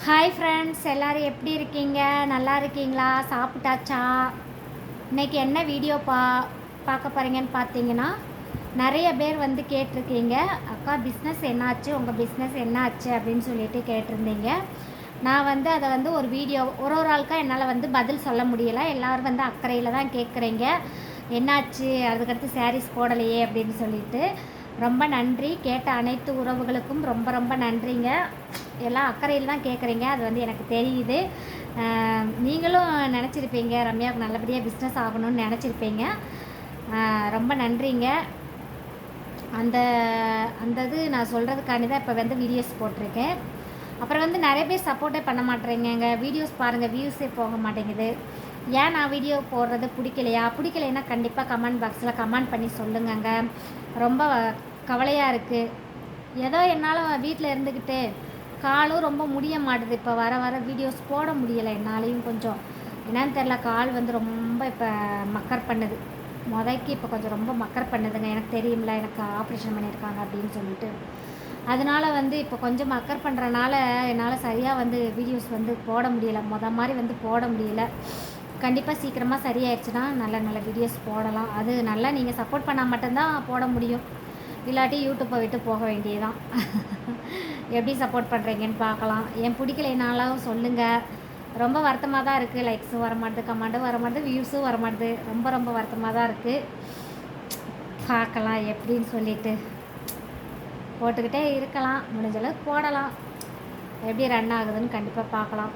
Hi friends, எல்லோரும் எப்படி இருக்கீங்க? நல்லா இருக்கீங்களா? சாப்பிட்டாச்சா? இன்றைக்கி என்ன வீடியோ பார்க்க போகிறீங்கன்னு பார்த்தீங்கன்னா, நிறைய பேர் வந்து கேட்டிருக்கீங்க, அக்கா பிஸ்னஸ் என்னாச்சு, உங்கள் பிஸ்னஸ் என்னாச்சு அப்படின்னு சொல்லிட்டு கேட்டிருந்தீங்க. நான் வந்து அதை வந்து ஒரு வீடியோ ஒரு ஆளுக்காக என்னால் வந்து பதில் சொல்ல முடியலை. எல்லோரும் வந்து அக்கறையில் தான் கேட்குறீங்க, என்னாச்சு அதுக்கடுத்து சாரீஸ் போடலையே அப்படின்னு சொல்லிட்டு. ரொம்ப நன்றி, கேட்ட அனைத்து உறவுகளுக்கும் ரொம்ப ரொம்ப நன்றிங்க. எல்லாம் அக்கறையில் தான் கேட்குறீங்க, அது வந்து எனக்கு தெரியுது. நீங்களும் நினச்சிருப்பீங்க ரம்யாவுக்கு நல்லபடியாக பிஸ்னஸ் ஆகணும்னு நினச்சிருப்பீங்க. ரொம்ப நன்றிங்க. அந்த அந்த இது நான் சொல்கிறதுக்காண்டி தான் இப்போ வந்து வீடியோஸ் போட்டிருக்கேன். அப்புறம் வந்து நிறைய பேர் சப்போர்ட்டே பண்ண மாட்டேறீங்க. வீடியோஸ் பாருங்கள், வியூஸே போக மாட்டேங்குது. ஏன் நான் வீடியோ போடுறது பிடிக்கலைன்னா கண்டிப்பாக கமெண்ட் பாக்ஸில் கமெண்ட் பண்ணி சொல்லுங்கங்க. ரொம்ப கவலையாக இருக்குது. ஏதோ என்னால் வீட்டில் இருந்துக்கிட்டு காலும் ரொம்ப முடிய மாட்டுது. இப்போ வர வர வீடியோஸ் போட முடியலை என்னாலையும். கொஞ்சம் என்னன்னு தெரில, கால் வந்து ரொம்ப இப்போ மக்கர் பண்ணுது. முதக்கி இப்போ கொஞ்சம் ரொம்ப மக்கர் பண்ணுதுங்க. எனக்கு தெரியும்ல, எனக்கு ஆப்ரேஷன் பண்ணியிருக்காங்க அப்படின்னு சொல்லிட்டு. அதனால் வந்து இப்போ கொஞ்சம் மக்கர் பண்ணுறனால என்னால் சரியாக வந்து வீடியோஸ் வந்து போட முடியலை. மாதிரி வந்து போட முடியல. கண்டிப்பாக சீக்கிரமாக சரியாயிடுச்சுன்னா நல்ல நல்ல வீடியோஸ் போடலாம். அது நல்லா நீங்கள் சப்போர்ட் பண்ணால் மட்டும்தான் போட முடியும். இல்லாட்டி யூடியூப்பை விட்டு போக வேண்டியதுதான். எப்படி சப்போர்ட் பண்ணுறீங்கன்னு பார்க்கலாம். ஏன் பிடிக்கலைனாலும் சொல்லுங்கள். ரொம்ப வருத்தமாக தான் இருக்குது. லைக்ஸும் வரமாட்டுது, கமெண்ட்டும் வரமாட்டுது, வியூஸும் வரமாட்டுது. ரொம்ப ரொம்ப வருத்தமாக தான் இருக்குது. பார்க்கலாம் எப்படின்னு சொல்லிட்டு. போட்டுக்கிட்டே இருக்கலாம், முடிஞ்சளவுக்கு போடலாம். எப்படி ரன் ஆகுதுன்னு கண்டிப்பாக பார்க்கலாம்.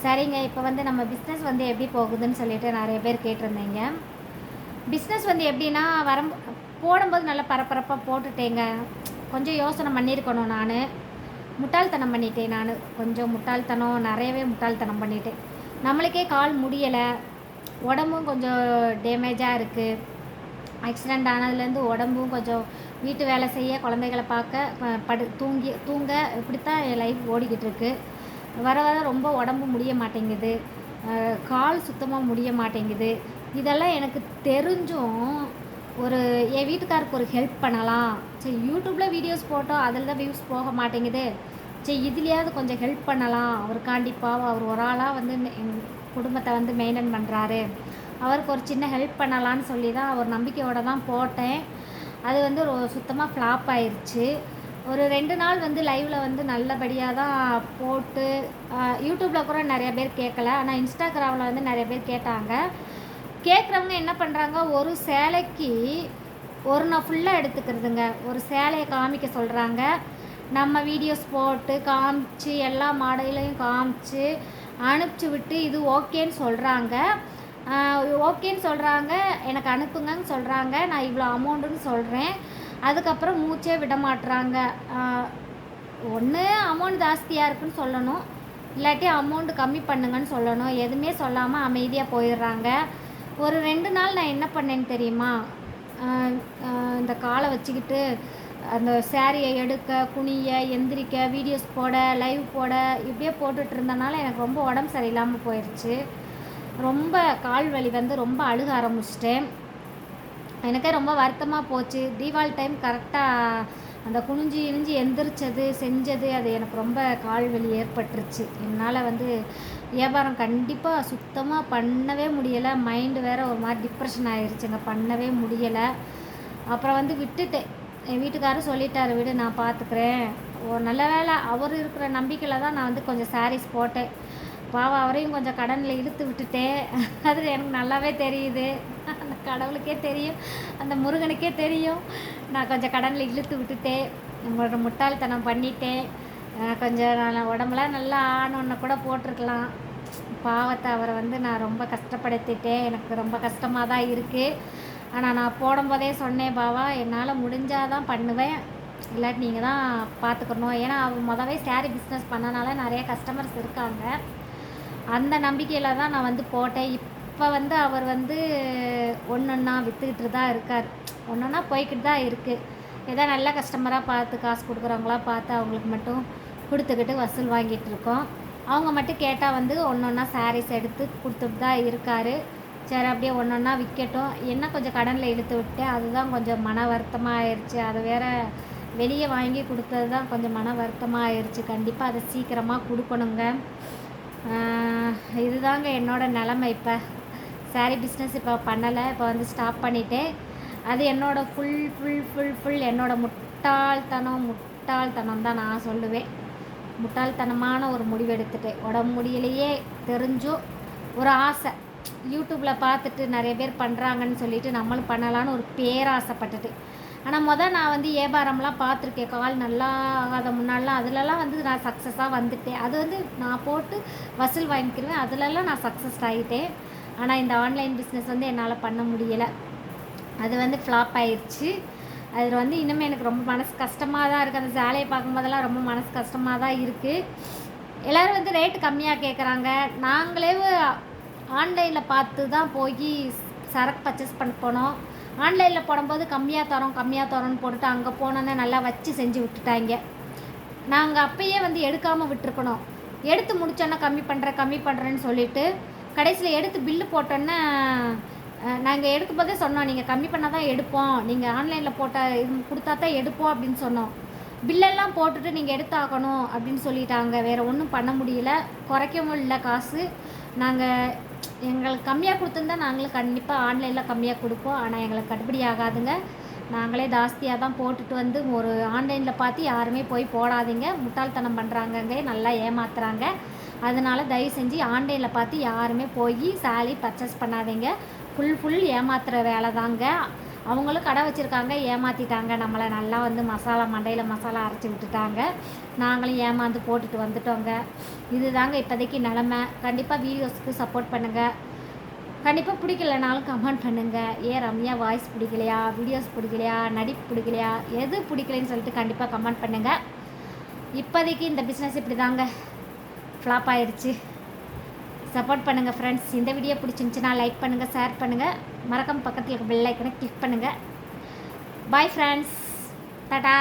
சரிங்க, இப்போ வந்து நம்ம பிஸ்னஸ் வந்து எப்படி போகுதுன்னு சொல்லிட்டு நிறைய பேர் கேட்டிருந்தீங்க. பிஸ்னஸ் வந்து எப்படின்னா போடும்போது நல்லா பரபரப்பாக போட்டுட்டேங்க. கொஞ்சம் யோசனை பண்ணியிருக்கணும். நான் முட்டாள்தனம் பண்ணிட்டேன். நான் கொஞ்சம் முட்டாள்தனம், நிறையவே முட்டாள்தனம் பண்ணிட்டேன். நம்மளுக்கே கால் முடியலை, உடம்பும் கொஞ்சம் டேமேஜாக இருக்குது. ஆக்சிடெண்ட் ஆனதுலேருந்து உடம்பும் கொஞ்சம் வீட்டு வேலை செய்ய, குழந்தைகளை பார்க்க, தூங்க இப்படித்தான் என் லைஃப் ஓடிக்கிட்டு இருக்கு. வர வர ரொம்ப உடம்பு முடிய மாட்டேங்குது, கால் சுத்தமாக முடிய மாட்டேங்குது. இதெல்லாம் எனக்கு தெரிஞ்சும் என் வீட்டுக்காருக்கு ஒரு ஹெல்ப் பண்ணலாம். சரி, யூடியூப்பில் வீடியோஸ் போட்டோம், அதில் தான் வியூஸ் போக மாட்டேங்குது. சரி, இதுலேயாவது கொஞ்சம் ஹெல்ப் பண்ணலாம். அவர் பாவம், அவர் ஒரு ஆளாக வந்து எங்கள் குடும்பத்தை வந்து மெயின்டைன் பண்ணுறாரு. அவருக்கு ஒரு சின்ன ஹெல்ப் பண்ணலான்னு சொல்லி தான் ஒரு நம்பிக்கையோடு தான் போட்டேன். அது வந்து சுத்தமாக ஃப்ளாப் ஆயிடுச்சு. ஒரு 2 நாள் வந்து லைவில் வந்து நல்லபடியாக தான் போட்டு, யூடியூப்பில் கூட நிறைய பேர் கேட்கல. ஆனால் இன்ஸ்டாகிராமில் வந்து நிறைய பேர் கேட்டாங்க. கேட்குறவங்க என்ன பண்ணுறாங்க, ஒரு சேலைக்கு ஒரு நாள் ஃபுல்லாக எடுத்துக்கிறதுங்க. ஒரு சேலையை காமிக்க சொல்கிறாங்க. நம்ம வீடியோஸ் போட்டு காமிச்சு எல்லா மாடலையும் காமிச்சு அனுப்பிச்சி விட்டு இது ஓகேன்னு சொல்கிறாங்க. எனக்கு அனுப்புங்கன்னு சொல்கிறாங்க. நான் இவ்வளோ அமௌண்ட்டுன்னு சொல்கிறேன். அதுக்கப்புறம் மூச்சே விட மாட்டுறாங்க. ஒன்று அமௌண்ட் ஜாஸ்தியாக இருக்குன்னு சொல்லணும், இல்லாட்டி அமௌண்ட்டு கம்மி பண்ணுங்கன்னு சொல்லணும். எதுவுமே சொல்லாமல் அமைதியாக போயிடுறாங்க. ஒரு 2 நாள் நான் என்ன பண்ணேன்னு தெரியுமா, இந்த காலை வச்சுக்கிட்டு அந்த சேரீயை எடுக்க, குனிய, எந்திரிக்க, வீடியோஸ் போட, லைவ் போட, இப்படியே போட்டுட்டு இருந்தனால எனக்கு ரொம்ப உடம்பு சரியில்லாமல் போயிடுச்சு. ரொம்ப கால் வலி வந்து ரொம்ப அழுக ஆரம்பிச்சிட்டேன். எனக்கே ரொம்ப வருத்தமாக போச்சு. தீபாவளி டைம் கரெக்டாக அந்த குனிஞ்சி இணிஞ்சி எந்திரிச்சது செஞ்சது, அது எனக்கு ரொம்ப கால் வலி ஏற்பட்டுருச்சு. என்னால் வந்து வியாபாரம் கண்டிப்பாக சுத்தமாக பண்ணவே முடியலை. மைண்டு வேறு ஒரு மாதிரி டிப்ரெஷன் ஆகிடுச்சுங்க, பண்ணவே முடியலை. அப்புறம் வந்து விட்டுட்டேன். என் வீட்டுக்காரரும் சொல்லிட்டார், விடு நான் பார்த்துக்கிறேன். ஒரு நல்ல வேலை அவர் இருக்கிற நம்பிக்கையில் தான் நான் வந்து கொஞ்சம் சாரீஸ் போட்டேன். பாவம், அவரையும் கொஞ்சம் கடனில் இழுத்து விட்டுட்டேன். அது எனக்கு நல்லாவே தெரியுது. அந்த கடவுளுக்கே தெரியும், அந்த முருகனுக்கே தெரியும். நான் கொஞ்சம் கடனில் இழுத்து விட்டுட்டேன், உங்களோட முட்டாள்தனம் பண்ணிட்டேன். கொஞ்சம் நான் உடம்புலாம் நல்லா ஆனோன்னு கூட போட்டிருக்கலாம். பாவத்தை அவரை வந்து நான் ரொம்ப கஷ்டப்படுத்திட்டேன். எனக்கு ரொம்ப கஷ்டமாக தான் இருக்குது. ஆனால் நான் போடும்போதே சொன்னேன், பாவா என்னால் முடிஞ்சால் தான் பண்ணுவேன், இல்லாட்டி நீங்கள் தான் பார்த்துக்கணும். ஏன்னா அவர் முதவே சாரீ பிஸ்னஸ் பண்ணனால நிறைய கஸ்டமர்ஸ் இருக்காங்க. அந்த நம்பிக்கையில் தான் நான் வந்து போட்டேன். இப்போ வந்து அவர் வந்து ஒன்றா விற்றுக்கிட்டு தான் இருக்கார், ஒன்றா போய்கிட்டு தான் இருக்குது. ஏதோ நல்ல கஸ்டமராக பார்த்து, காசு கொடுக்குறவங்களா பார்த்து அவங்களுக்கு மட்டும் கொடுத்துக்கிட்டு வசூல் வாங்கிட்டு இருக்கோம். அவங்க மட்டும் கேட்டால் வந்து ஒன்றா சாரீஸ் எடுத்து கொடுத்துட்டு தான் இருக்கார். சரி, அப்படியே ஒன்றா விற்கட்டும். என்ன கொஞ்சம் கடனில் இழுத்து விட்டேன், அதுதான் கொஞ்சம் மன வருத்தமாக ஆயிடுச்சு. அது வேறு வெளியே வாங்கி கொடுத்தது தான் கொஞ்சம் மன வருத்தமாக ஆயிடுச்சு. கண்டிப்பாக அதை சீக்கிரமாக கொடுக்கணுங்க. இதுதாங்க என்னோடய நிலமை. இப்போ சாரீ பிஸ்னஸ் இப்போ பண்ணலை, இப்போ வந்து ஸ்டாப் பண்ணிவிட்டேன். அது என்னோடய ஃபுல் என்னோடய முட்டாள்தனம் தான் நான் சொல்லுவேன். முட்டாள்தனமான ஒரு முடிவு எடுத்துட்டேன். உடம்பு முடியலையே தெரிஞ்சும் ஒரு ஆசை, யூடியூப்பில் பார்த்துட்டு நிறைய பேர் பண்ணுறாங்கன்னு சொல்லிட்டு நம்மளும் பண்ணலான்னு ஒரு பேராசைப்பட்டுட்டு. ஆனால் நான் வந்து வியாபாரம்லாம் பார்த்துருக்கேன். கால் நல்லா ஆகாத முன்னாடிலாம் அதிலலாம் வந்து நான் சக்ஸஸாக வந்துட்டேன். அது வந்து நான் போட்டு வசூல் வாங்கிக்கிடுவேன், அதிலெல்லாம் நான் சக்ஸஸ் ஆகிட்டேன். ஆனால் இந்த ஆன்லைன் பிஸ்னஸ் வந்து என்னால் பண்ண முடியலை. அது வந்து ஃப்ளாப் ஆயிடுச்சு. அதில் வந்து இன்னுமே எனக்கு ரொம்ப மனசு கஷ்டமாக தான் இருக்குது. அந்த சேலையை பார்க்கும்போதெல்லாம் ரொம்ப மனசு கஷ்டமாக தான் இருக்குது. எல்லோரும் வந்து ரேட்டு கம்மியாக கேட்குறாங்க. நாங்களே ஆன்லைனில் பார்த்து தான் போய் சரக்கு பர்ச்சேஸ் பண்ண போனோம். ஆன்லைனில் போடும்போது கம்மியாக தரோன்னு போட்டுட்டு அங்கே போனோன்னே நல்லா வச்சு செஞ்சு விட்டுட்டாங்க. நாங்கள் அப்போயே வந்து எடுக்காமல் விட்டுருக்கணும். எடுத்து முடிச்சோன்னா கம்மி பண்ணுறேன்னு சொல்லிவிட்டு கடைசியில் எடுத்து பில்லு போட்டோன்னே நாங்கள் எடுக்கும் போதே சொன்னோம், நீங்கள் கம்மி பண்ணால் தான் எடுப்போம், நீங்கள் ஆன்லைனில் போட்ட இது கொடுத்தா தான் எடுப்போம் அப்படின்னு சொன்னோம். பில்லெல்லாம் போட்டுட்டு நீங்கள் எடுத்தாகணும் அப்படின்னு சொல்லிட்டாங்க. வேறு ஒன்றும் பண்ண முடியல, குறைக்கவும் இல்லை காசு. நாங்கள் எங்களுக்கு கம்மியாக கொடுத்துருந்தா நாங்களும் கண்டிப்பாக ஆன்லைனில் கம்மியாக கொடுப்போம். ஆனால் எங்களுக்கு கட்டுப்படி ஆகாதுங்க. நாங்களே ஜாஸ்தியாக தான் போட்டுட்டு வந்து ஒரு ஆன்லைனில் பார்த்து யாருமே போய் போடாதீங்க. முட்டாள்தனம் பண்ணுறாங்கங்க, நல்லா ஏமாத்துறாங்க. அதனால் தயவு செஞ்சு ஆன்லைனில் பார்த்து யாருமே போய் சாலி பர்ச்சேஸ் பண்ணாதீங்க. ஃபுல் ஏமாத்துகிற வேலை தாங்க. அவங்களும் கடை வச்சுருக்காங்க, ஏமாற்றிட்டாங்க நம்மளை. நல்லா வந்து மண்டையில் மசாலா அரைச்சி விட்டுட்டாங்க. நாங்களும் ஏமாந்து போட்டுட்டு வந்துட்டோங்க. இது தாங்க இப்போதைக்கு நிலமை. கண்டிப்பாக வீடியோஸ்க்கு சப்போர்ட் பண்ணுங்கள். கண்டிப்பாக பிடிக்கலனாலும் கமெண்ட் பண்ணுங்கள். ரம்யா வாய்ஸ் பிடிக்கலையா, வீடியோஸ் பிடிக்கலையா, நடிப்பு பிடிக்கலையா, எது பிடிக்கலைன்னு சொல்லிட்டு கண்டிப்பாக கமெண்ட் பண்ணுங்கள். இப்போதைக்கு இந்த பிஸ்னஸ் இப்படி தாங்க ஃப்ளாப் ஆயிடுச்சு. சப்போர்ட் பண்ணுங்கள் ஃப்ரெண்ட்ஸ். இந்த வீடியோ பிடிச்சிருந்துச்சுன்னா லைக் பண்ணுங்கள், ஷேர் பண்ணுங்கள், மறக்காம பக்கத்தில் இருக்க பெல் ஐக்கனை கிளிக் பண்ணுங்கள். Bye friends, Tata.